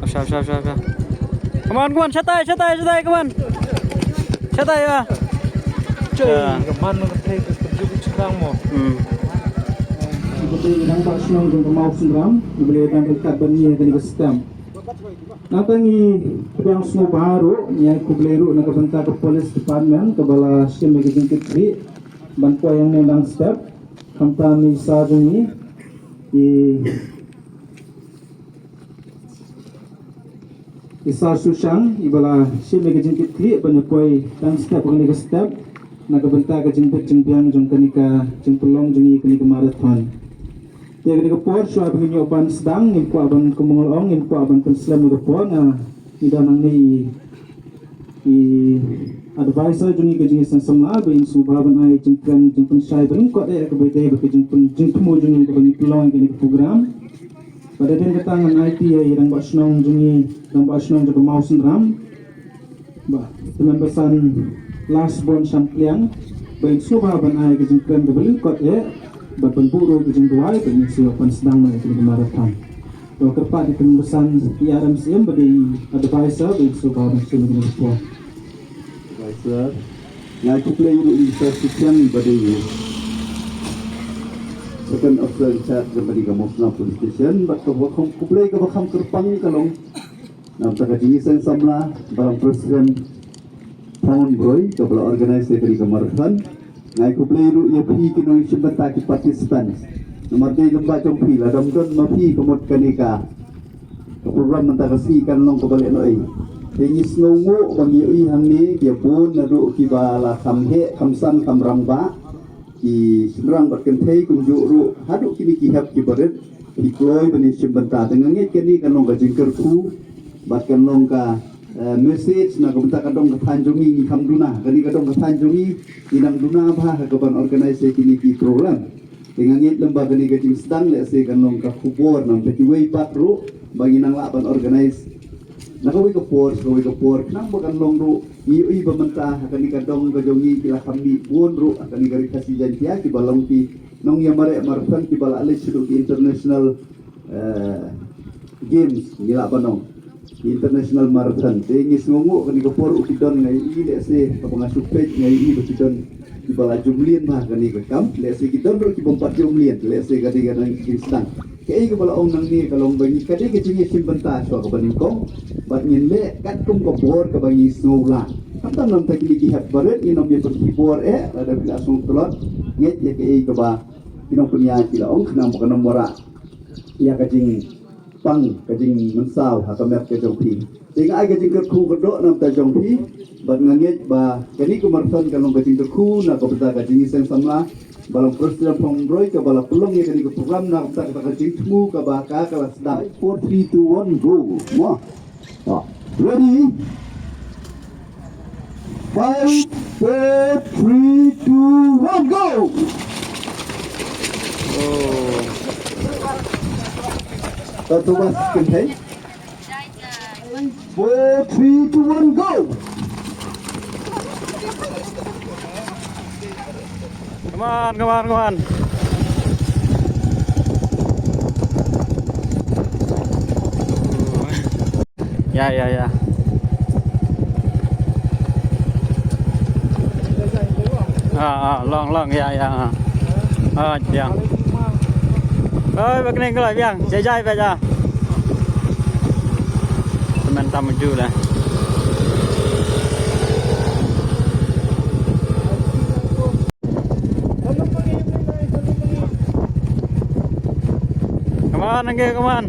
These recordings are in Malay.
Siap. Come on, santai, come on. Santai ya. Cuy, kemana ngetek kerja sekarang mo? Seperti yang Pak Senang dan Pemau Sendram, beliau dan dekat bani yang kini sistem. Natangi yang semua baru, yang kubleru nak bentak ke polis department, ke bala sim magazine kitri, bantuan yang nendang step, kampani sajungi di Susang, ibala sim magazine kitri, banyak dan step orang ni step. Nakabenta ka jingpet jingpiang jong kanika jingpelong jongi kanika marathon. Dia kanika por so abang inyo ban sedang impo abang kumulong impo abang penslam ni por nga idanang ni advisor jongi ka jingi samla ba in subaban ai jingpen sai bring ko de ka bete ba jingpemo jongi ka bang pelong kanika program. Pada din katangan IT ai rang ba snong jongi rang ba snong jaga mau sendram. Ba teman pesan last born sampliang baik suha ban ai ke jingkran ke beli kot ba penburu ke jing duai ke si open sedang na ke marathon to kerpa di pembesan IRMCM bagi advisor baik suha ban sini ke po advisor ya ku play di sekian bagi second officer chat ke bagi Muslim police station but ku play ke bakam kerpang kalong nam tak jingi sen samla barang presiden Tahun boy, kalau organisasi dari kemarin, naik kupleru ia pergi ke Indonesia bagi partisipan. Nomor 2 lembah jompi lah, domdon mapi kemud kanika. Program mentagasi kan long kebalik noi. Tengi snongu bagi ui hamni dia pun nadu kibala kamhe kamsan kamramba ki serang berkentai kunjuk ru haduk kini kihap kibaret dikloi bani simbenta dengan kini kan long gajingkerku bahkan long ka message na kabenta kadong katanjungi ni kamduna kani kadong katanjungi inang duna bah kaban organisasi kini ki program dengan ngit lembaga ni gajing sedang le se kanong ka kubor nang peti way patro bagi nang laban organize nakawi ka por nang bagan long ru i bamenta kani kadong gajongi kila kami buon ru kani gari kasi jantia ki balong ki nong yamare marfan ki bala ale sudu ki international games ni laban nong international marathon tengi sungu kani ko por ukidon ngai i le se kapanga supet ngai i ukidon di bala jumlien mah kani ko kam le se kidon ro ki bompat jumlien le se kadi kadang instan kei ko bala ong nang ni kalong bani kadi ke jingi simbenta so ko bani ko bat ngin le kat kum ko por ka bani snowla kamtam nam takili ki hat baret inom ye ki por ada bila sung telot nget ye kei ko ba inom punya kila ong kenam bukan nomora ya kajing pang kajing mensau hakamet ke jongpi sehingga ai kajing kerku kedok nam ta jongpi bat ngangit ba kani kumarton kalong kajing kerku na ko beta kajing sen samla balang presiden pemroy ke bala pelong ye kani ke program na ko beta kajing temu ke ba ka kelas dah 4 3 2 1 go mo ready 5 4 3 2 1 go Satu mas kentai 4 3 2 1 go Come on. Ya. Long ya. Yang. Begini kalau biang, jajai baca. Teman tamu juga. Come on. Come on.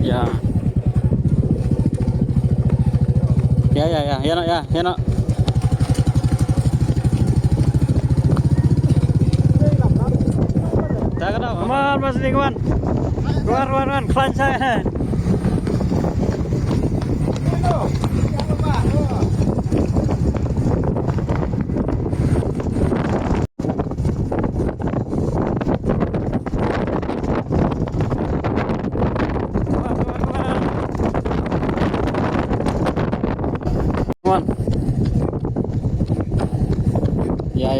Ya. Ya nak. Come on, Mas Ning, come on. Keluar, klan saya.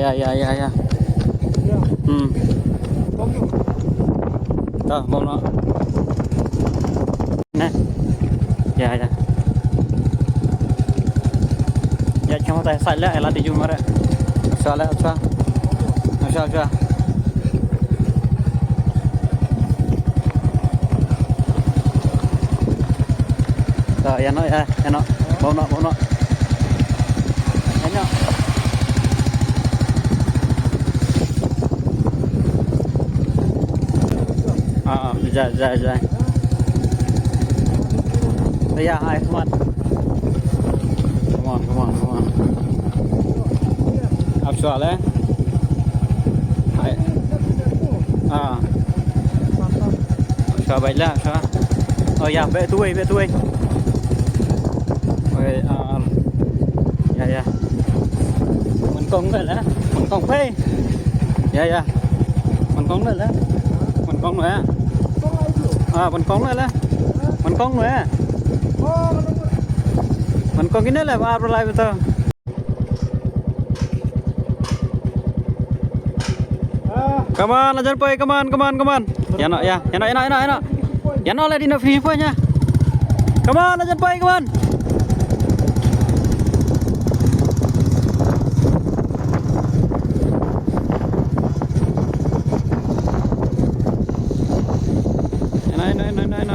ya. Tuh, mau no. Nè. Ya. Ya cuma tay sai lại là đi chung rồi. Sao lại sao? Sao. Rồi ya nó. Mau no. Ya no. Dạ. Bây giờ hai come on. Áp xóa lên. Hai. Xóa bảy là xóa. Dạ vệ tôi. Ôi dạ. Mình công rồi đó. Mình công phê. Dạ. Mình công rồi đó. Mình công rồi á. Mình công rồi đó. Mình công rồi á. Mình công cái này là apa lại bây giờ? Come on, lanjut boy, come on. Ya no. Ya no, lagi di FIFA nya. Come on, lanjut boy, come on.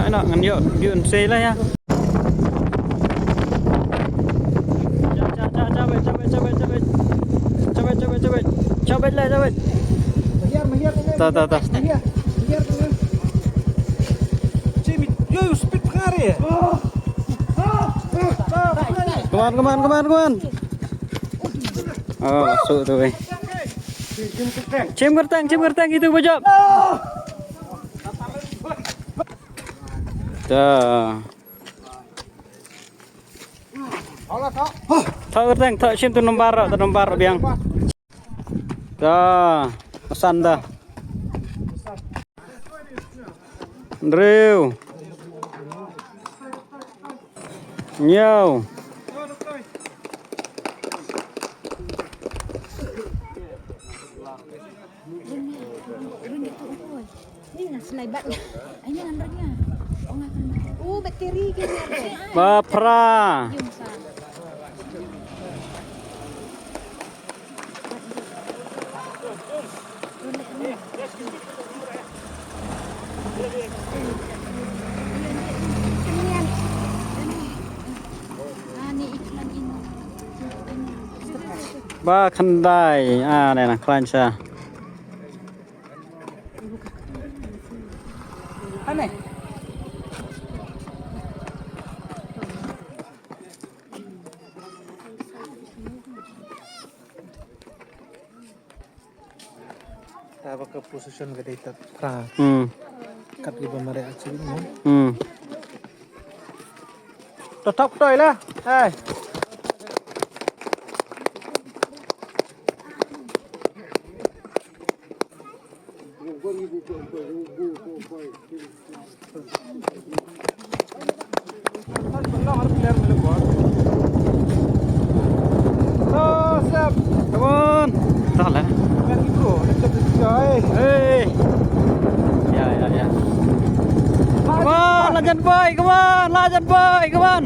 Enak, ngan yuk say lah ya. Coba lah. Mahir. Tuh. Mahir. Cimit, yo speed pengari. Come on. Oh, masuk tuh, weh. Cim gertang itu bojok. Dah. Thợ gertang, thợ cim tu nombar biang. Dah, pesan dah. Drill. Nhiều. Ini lah selai bat. Ini anaknya. Bakteri ke Bapra. Ba khandai. Này là clancha. Aneh. Apa ke position gede tat pra. Kat di bamare aci ni. Tetap toy lah. Hai. Come on. Tahan lah. Hey. Ya. Come on, lanjut boy, come on.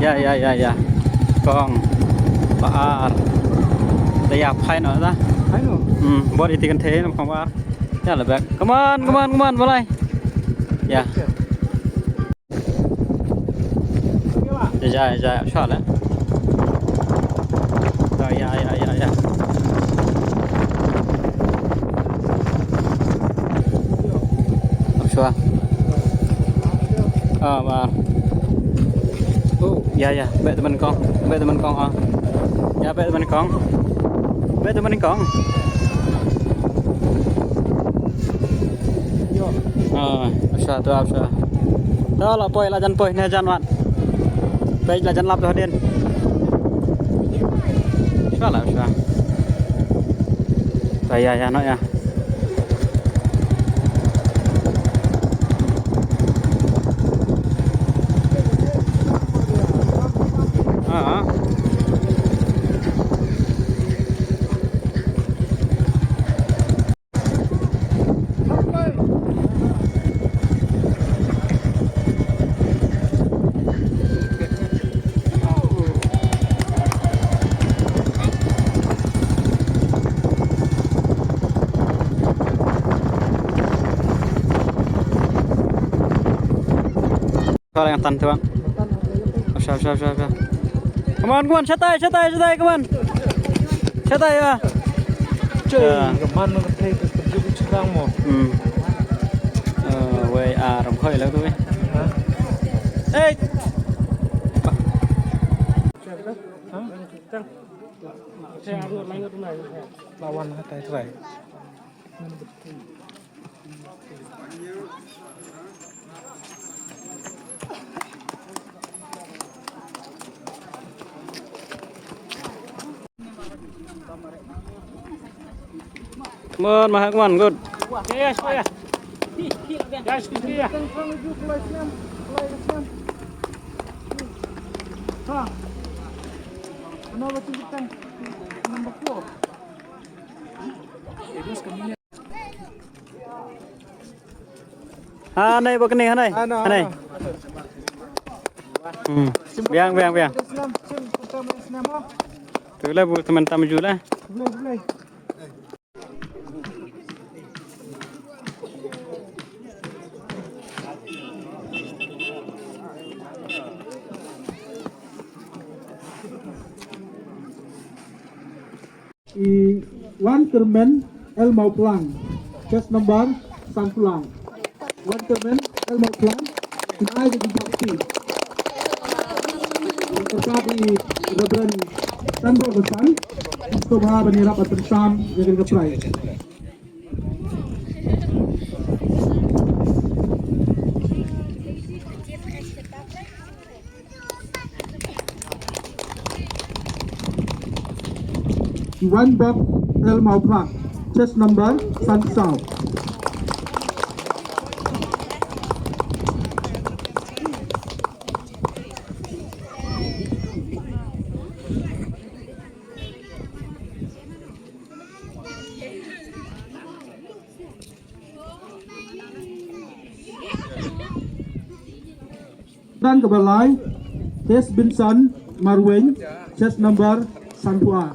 Ya. Kong. Baar. Tayap hai nữa ta. Hai nữa. Bot itikan thế nó không baar. Ya là back. Come on, mulai. Ya. Ya, shot lah. Ya. Apa? Mà. Ya. Bệ teman kong. Ya, bệ teman kong. Apa tuh. Đó là poi là dân poi nè dân bạn. Đây là dân lập rồi điên. Sao lại sao? Đây ya nó ya. Kau yang tan tuan. Usah. Come on, santai, come on. Santai ya. Chơi kemana ngetrek terjadi cerang mo? Way rong khơiแล้วtuh. Eh. Lawan hatai terai. Come on, good. Yes. Này bác này này. Biang. Tu lah buat teman tamu juga. Wan Kermen El Mauplang, chest number Sanfulang. Wan Kermen El Mauplang, naik di Bakti. Terkait di Reverend Sandro Besan, Sobha Banira Patrisam yang keperai. Iwan Bob El Mauplang, chest number San South. Dan kebalai, Hes Binson Marweng, chest number Sanpua.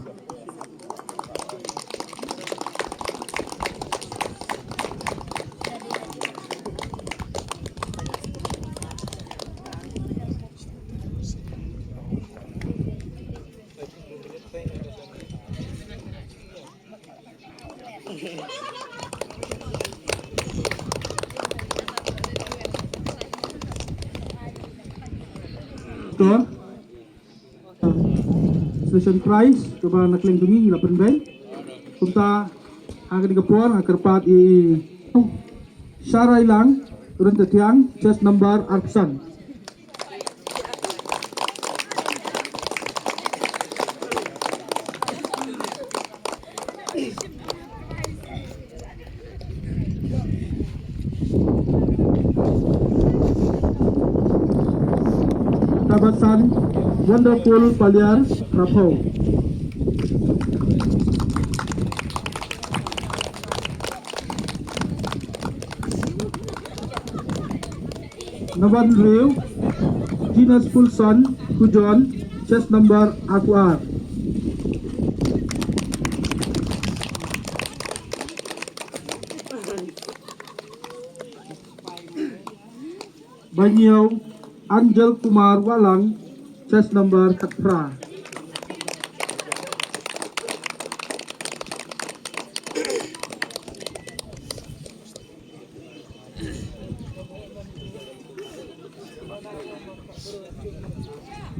Station price coba nak lengkungi 8 bank. Punta akan digapor akan i Syarai lang turun tetiang chest number Arpsan. Tabasan Wonderful Paliar Rapo. Navan Reu Genus Pulson Hujon, chest number Akuar. Banyau Angel Kumar Walang, chest number Katra.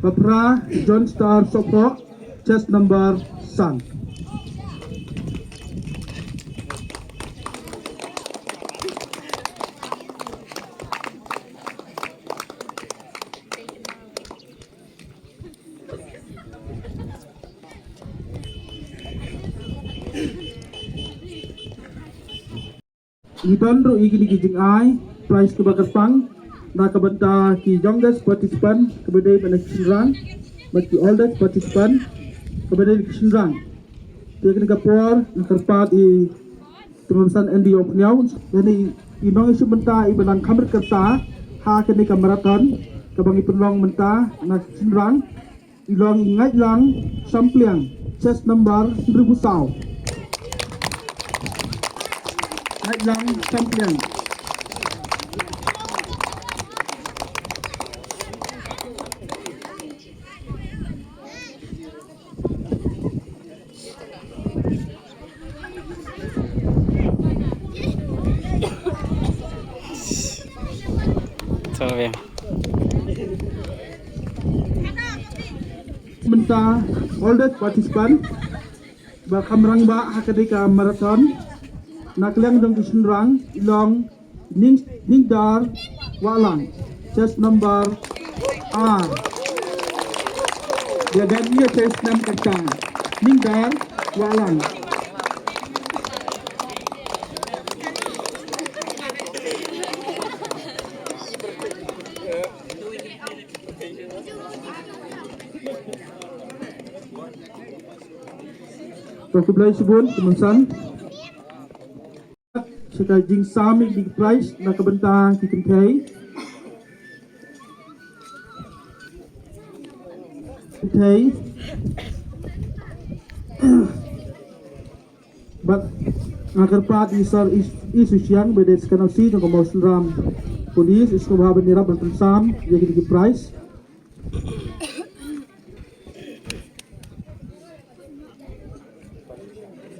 Papra John Star Sopro, chest number San. Ibandro igini kijing ai prize ke bakapang na kabanta ki youngest participant kabadai pada kisirang bagi oldest participant kabadai kisirang dia kena kapor nakarpat i teman-teman Andy Opniau jadi inong isu benta ibalang kamar kerta ha kena kamaraton kabangi penlong benta na kisirang ilong ingat lang sampliang chest number 1000 sau. Naik lang champion. Sorry. Sebentar, all the participant bakam rang ba hakadika marathon nakliang dong kusunrang ilong ning dar walang chest number R dia ganti chest number kacang ning dar walang Perkebelai sebun kemensan sekai jing sami di price nak kebentang di kentai but agar pat isar isu siang beda sekarang si dengan mosul ram polis isu bahwa nirap dan sam jadi di price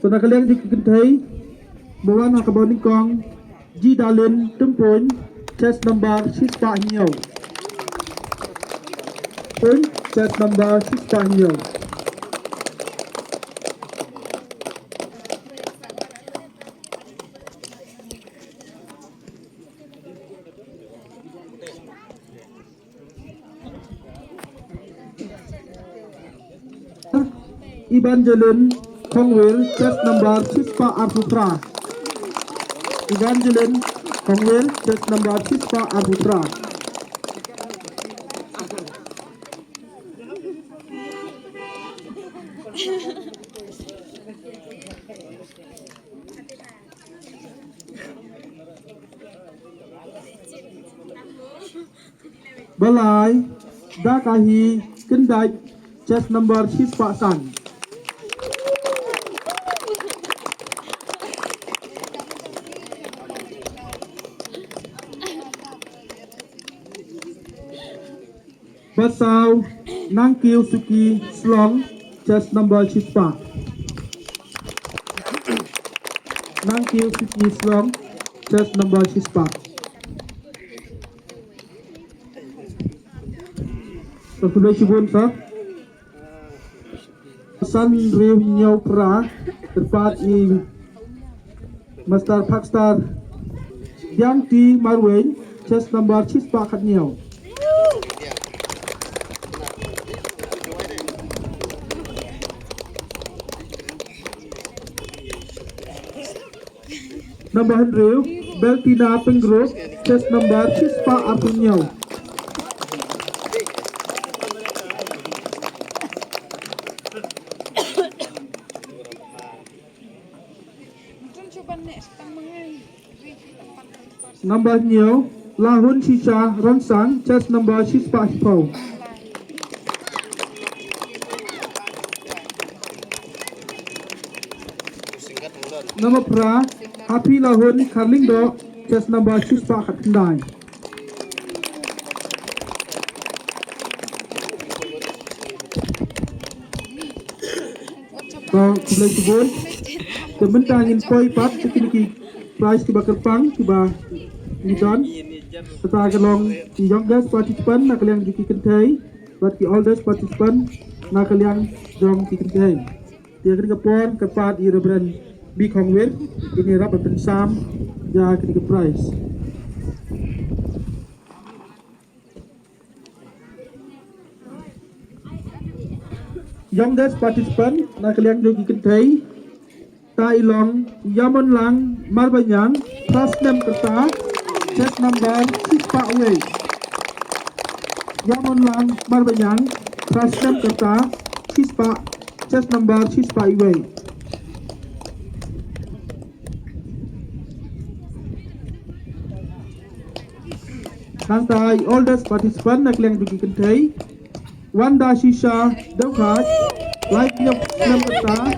so nak kalian di kentai bawa nak kabaning kong G Dalin Tempun chest number 6 Hiyo pun chest number 6 Hiyo Evangeline Kongwil chest number 6 Arputra Evangeline Kongwil chest number 6 Arputra Balai Dakahi Kendai chest number 6 San Basau Nangkil Suki Slong chest number 6 Nangkil Suki Slong chest number 6 Terkubur Shibun sah San Riu Nyau Pra tempat di Master Pakstar Yang Ti Marwen chest number 6 Kat Nyau Number 100 Beltina Penggros chest number 6 Apun Nyau Number Nyau Lahun Shisha Ronsang chest number 6 Hipau Number Pra Happy Lahun Karlingdo chest number 6 Kat Kendai So, kulai sebut Kementangin poi pat Sekini price tiba kerpang Tiba Nidon Serta kalong youngest participant Nak kalian di kentai But the oldest participant Nak kalian Jom di kentai Dia kena kepon Kepat i rebrand Big Hongwil Ini rap dan sam Ya kena price Youngest participant Nak kalian di kentai Tai Long Yaman Lang Marbanyang Prasnem Kerta chest number 6 Pak Wei Yaman Lang Marbanyang Prasnem Kerta 6 Pak chest number 6 Pak Wei Nantai oldest participant nak kalian pergi kentai Wanda Shisha Daukat Light Nyok Kerta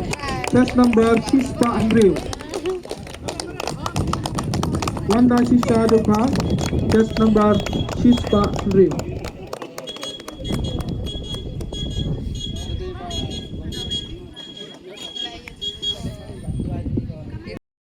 chest number 6 Pak Andrew Wanda Shisha Daukat chest number 6 Pak Andrew